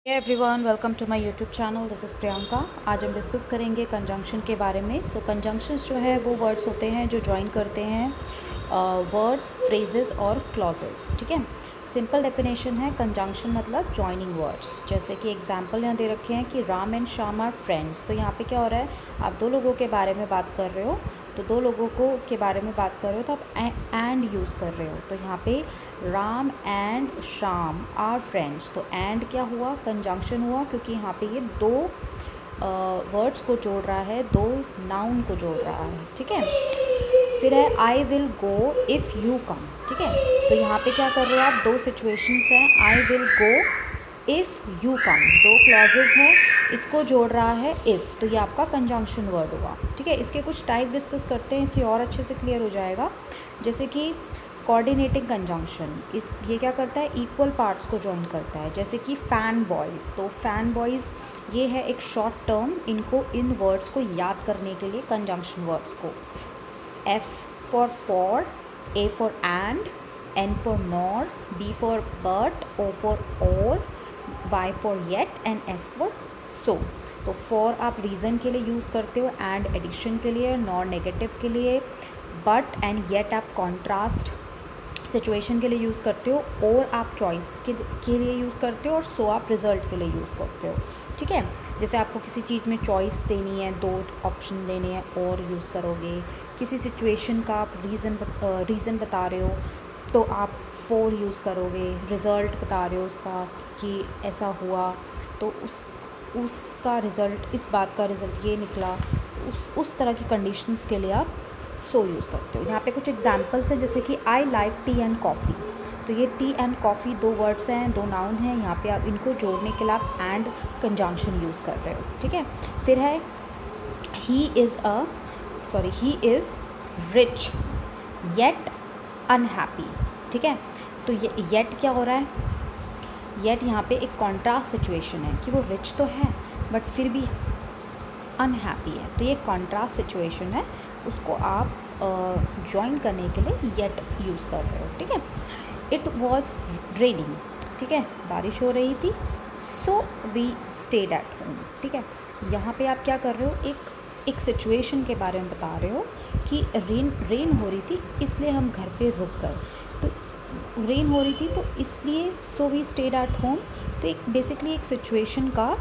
Everyone, welcome to my YouTube channel. This is Priyanka. आज हम discuss करेंगे कंजंक्शन के बारे में। कंजंक्शंस जो है वो वर्ड्स होते हैं जो ज्वाइन करते हैं वर्ड्स, फ्रेजेस और क्लॉजेस। ठीक है, सिंपल डेफिनेशन है कंजंक्शन मतलब ज्वाइनिंग वर्ड्स। जैसे कि एग्जांपल यहाँ दे रखे हैं कि Ram and Shyam are friends. तो यहाँ पे क्या हो रहा है, आप दो लोगों के बारे में बात कर रहे हो, तो दो लोगों को के बारे में बात कर रहे हो तो आप एंड यूज़ कर रहे हो। तो यहाँ पे Ram and Shyam are friends, तो एंड क्या हुआ, कंजंक्शन हुआ, क्योंकि यहाँ पे ये दो वर्ड्स को जोड़ रहा है, दो नाउन को जोड़ रहा है। ठीक है, फिर है I will go if you come. ठीक है, तो यहाँ पे क्या कर रहे हो आप, दो सिचुएशंस हैं, I will go if you come, दो क्लॉजेज हैं, इसको जोड़ रहा है इफ़, तो ये आपका कंजंक्शन वर्ड हुआ। ठीक है, इसके कुछ टाइप डिस्कस करते हैं, इससे और अच्छे से क्लियर हो जाएगा। जैसे कि कोऑर्डिनेटिंग कंजंक्शन, इस ये क्या करता है, इक्वल पार्ट्स को जॉइन करता है। जैसे कि फैन बॉयज़, तो फैन बॉयज़ ये है एक शॉर्ट टर्म, इनको इन वर्ड्स को याद करने के लिए कंजंक्शन वर्ड्स को, F for A for and, N for nor, B for but, O for or, Y for yet and S for so. तो फॉर आप रीज़न के लिए यूज़ करते हो, एंड एडिशन के लिए, नॉर नेगेटिव के लिए, बट एंड येट आप कॉन्ट्रास्ट सिचुएशन के लिए यूज़ करते हो, और आप चॉइस के लिए यूज़ करते हो, और सो आप रिज़ल्ट के लिए यूज़ करते हो। ठीक है, जैसे आपको किसी चीज़ में चॉइस देनी है, दो ऑप्शन देने हैं, और यूज़ करोगे। किसी सिचुएशन का आप रीज़न बता रहे हो तो आप फॉर यूज़ करोगे। रिज़ल्ट बता रहे हो उसका कि ऐसा हुआ, तो उसका रिज़ल्ट, इस बात का रिज़ल्ट ये निकला, उस तरह की कंडीशंस के लिए आप सो यूज़ करते हो। यहाँ पे कुछ एग्जांपल्स हैं, जैसे कि I like T and coffee. तो ये टी एंड कॉफ़ी दो वर्ड्स हैं, दो नाउन हैं, यहाँ पे आप इनको जोड़ने के लिए आप एंड कंजंक्शन यूज़ कर रहे हो। ठीक है, फिर है he is rich yet unhappy. ठीक है, तो ये येट क्या हो रहा है, येट यहाँ पे एक कॉन्ट्रास्ट सिचुएशन है कि वो रिच तो है बट फिर भी अनहैप्पी है, तो ये कॉन्ट्रास्ट सिचुएशन है, उसको आप जॉइन करने के लिए येट यूज़ कर रहे हो। ठीक है, इट वॉज रेनिंग। ठीक है, बारिश हो रही थी, so we stayed at home. ठीक है, यहाँ पे आप क्या कर रहे हो, एक सिचुएशन के बारे में बता रहे हो कि रेन हो रही थी, इसलिए हम घर पे रुक गए। तो रेन हो रही थी तो इसलिए so we stayed at home, तो एक बेसिकली एक सिचुएशन का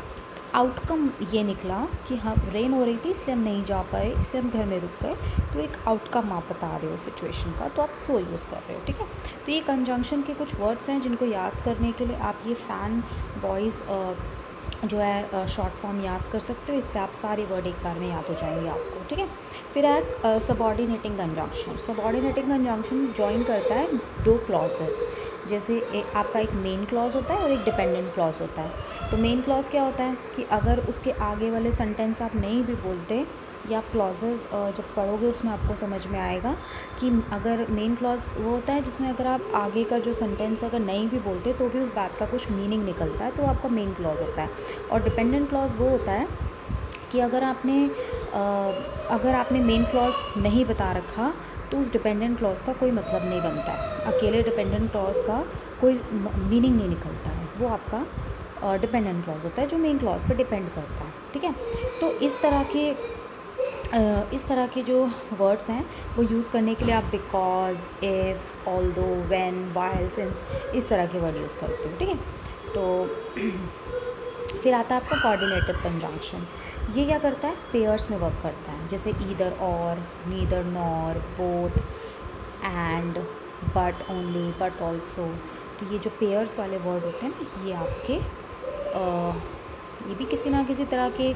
आउटकम ये निकला कि हम रेन हो रही थी इसलिए हम नहीं जा पाए, इसलिए हम घर में रुक गए। तो एक आउटकम आप बता रहे हो सिचुएशन का, तो आप सो यूज़ कर रहे हो। ठीक है, तो ये कंजंक्शन के कुछ वर्ड्स हैं जिनको याद करने के लिए आप ये फैन बॉयज़ जो है शॉर्ट फॉर्म याद कर सकते हो, इससे आप सारे वर्ड एक बार में याद हो जाएंगे आपको। ठीक है, फिर है subordinating conjunction. Subordinating conjunction join करता है दो क्लॉजेस, जैसे आपका एक मेन क्लॉज होता है और एक डिपेंडेंट क्लॉज होता है। तो मेन क्लॉज क्या होता है कि अगर उसके आगे वाले सेंटेंस आप नहीं भी बोलते, या आप क्लॉजेज जब पढ़ोगे उसमें आपको समझ में आएगा कि अगर मेन क्लॉज वो होता है जिसमें अगर आप आगे का जो सेंटेंस अगर नहीं भी बोलते तो भी उस बात का कुछ मीनिंग निकलता है, तो आपका मेन क्लॉज होता है। और डिपेंडेंट क्लॉज वो होता है कि अगर आपने मेन क्लॉज नहीं बता रखा तो उस डिपेंडेंट क्लॉज का कोई मतलब नहीं बनता है, अकेले डिपेंडेंट क्लॉज का कोई मीनिंग नहीं निकलता है, वो आपका डिपेंडेंट क्लॉज होता है जो मेन क्लॉज पे डिपेंड करता है। ठीक है, तो इस तरह के जो वर्ड्स हैं वो यूज़ करने के लिए आप because, if, although, when, while, since, इस तरह के वर्ड यूज़ करते हो। ठीक है, तो फिर आता है आपका कोऑर्डिनेटिव कंजंक्शन। ये क्या करता है, पेयर्स में वर्क करता है, जैसे ईदर और, neither nor, both, and, but only, but also. तो ये जो पेयर्स वाले वर्ड होते हैं ना, ये आपके ये भी किसी ना किसी तरह के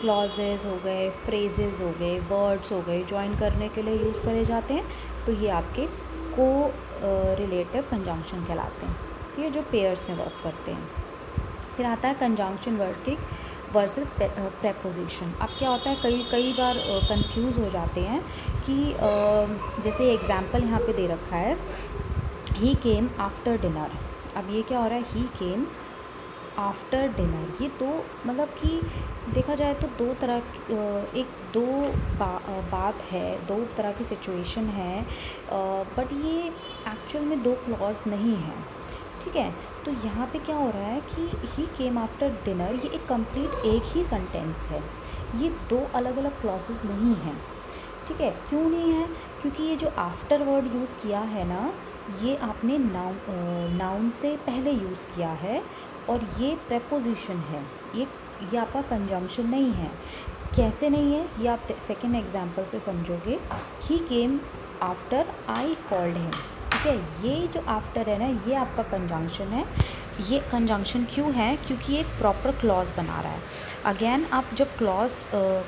क्लॉजेज हो गए, फ्रेजेस हो गए, वर्ड्स हो गए, ज्वाइन करने के लिए यूज़ करे जाते हैं, तो ये आपके को रिलेटिव कंजंक्शन कहलाते हैं। तो ये जो पेयर्स में वर्क करते हैं। फिर आता है कंजंक्शन वर्ड के वर्सेस प्रेपोजिशन। अब क्या होता है, कई बार कंफ्यूज हो जाते हैं कि जैसे एग्जांपल यहाँ पे दे रखा है, ही केम आफ्टर डिनर। अब ये क्या हो रहा है, ही केम आफ्टर डिनर, ये तो मतलब कि देखा जाए तो बात है, दो तरह की सिचुएशन है, बट ये एक्चुअल में दो क्लॉज नहीं है। ठीक है। तो यहाँ पे क्या हो रहा है कि ही केम आफ्टर डिनर, ये एक कंप्लीट एक ही सेंटेंस है, ये दो अलग अलग क्लॉजेस नहीं हैं। ठीक है, क्यों नहीं है? क्योंकि ये जो आफ्टर वर्ड यूज़ किया है ना, ये आपने नाउन से पहले यूज़ किया है और ये प्रेपोजिशन है, ये आपका कंजंक्शन नहीं है। कैसे नहीं है ये आप सेकेंड एग्जाम्पल से समझोगे। He came after I called him. ठीक है, ये जो आफ्टर है ना, ये आपका कंजंक्शन है। ये कंजंक्शन क्यों है? क्योंकि ये प्रॉपर क्लॉज बना रहा है। अगेन आप जब क्लॉज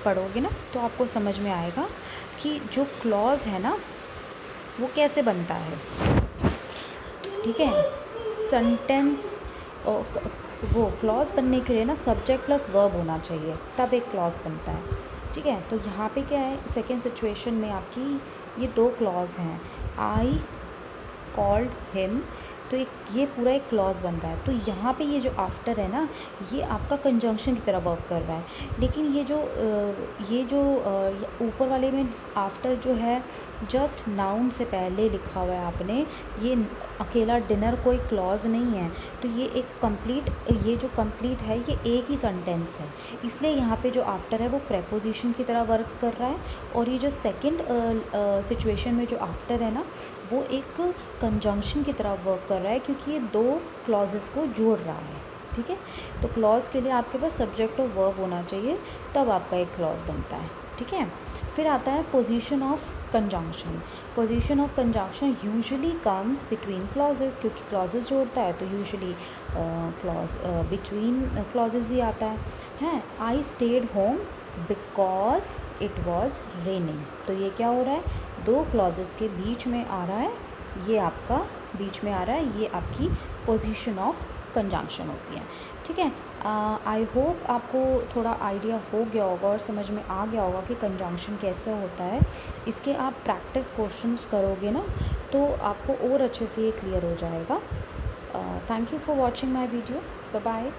पढ़ोगे ना तो आपको समझ में आएगा कि जो क्लॉज है ना वो कैसे बनता है। ठीक है, सेंटेंस वो क्लॉज बनने के लिए ना सब्जेक्ट प्लस वर्ब होना चाहिए, तब एक क्लॉज बनता है। ठीक है, तो यहाँ पे क्या है, सेकेंड सिचुएशन में आपकी ये दो क्लॉज हैं, आई कॉल्ड हिम, तो ये पूरा एक क्लॉज बन रहा है। तो यहाँ पे ये जो आफ्टर है ना, ये आपका कंजंक्शन की तरह वर्क कर रहा है। लेकिन ये जो ऊपर वाले में आफ्टर जो है जस्ट नाउन से पहले लिखा हुआ है आपने, ये अकेला डिनर कोई क्लॉज नहीं है। तो ये एक कंप्लीट, ये जो कंप्लीट है ये एक ही सेंटेंस है, इसलिए यहाँ पे जो आफ्टर है वो प्रेपोजिशन की तरह वर्क कर रहा है। और ये जो सेकंड सिचुएशन में जो आफ्टर है ना, वो एक कंजंक्शन की तरह वर्क कर रहा है, क्योंकि ये दो क्लॉजेस को जोड़ रहा है। ठीक है, तो क्लॉज के लिए आपके पास सब्जेक्ट और वर्ब होना चाहिए, तब आपका एक क्लॉज बनता है। ठीक है, फिर आता है position of conjunction. Position of conjunction usually comes between clauses, क्योंकि क्लॉजेस जोड़ता है तो यूजुअली क्लॉज बिटवीन क्लॉजेस ही आता है। I stayed home because it was raining, तो ये क्या हो रहा है, दो क्लॉजेस के बीच में आ रहा है, ये आपका बीच में आ रहा है, ये आपकी पोजीशन ऑफ कंजंक्शन होती है। ठीक है, आई होप आपको थोड़ा आइडिया हो गया होगा और समझ में आ गया होगा कि कंजंक्शन कैसे होता है। इसके आप प्रैक्टिस क्वेश्चंस करोगे ना तो आपको और अच्छे से ये क्लियर हो जाएगा। Thank you for watching my video. Bye bye.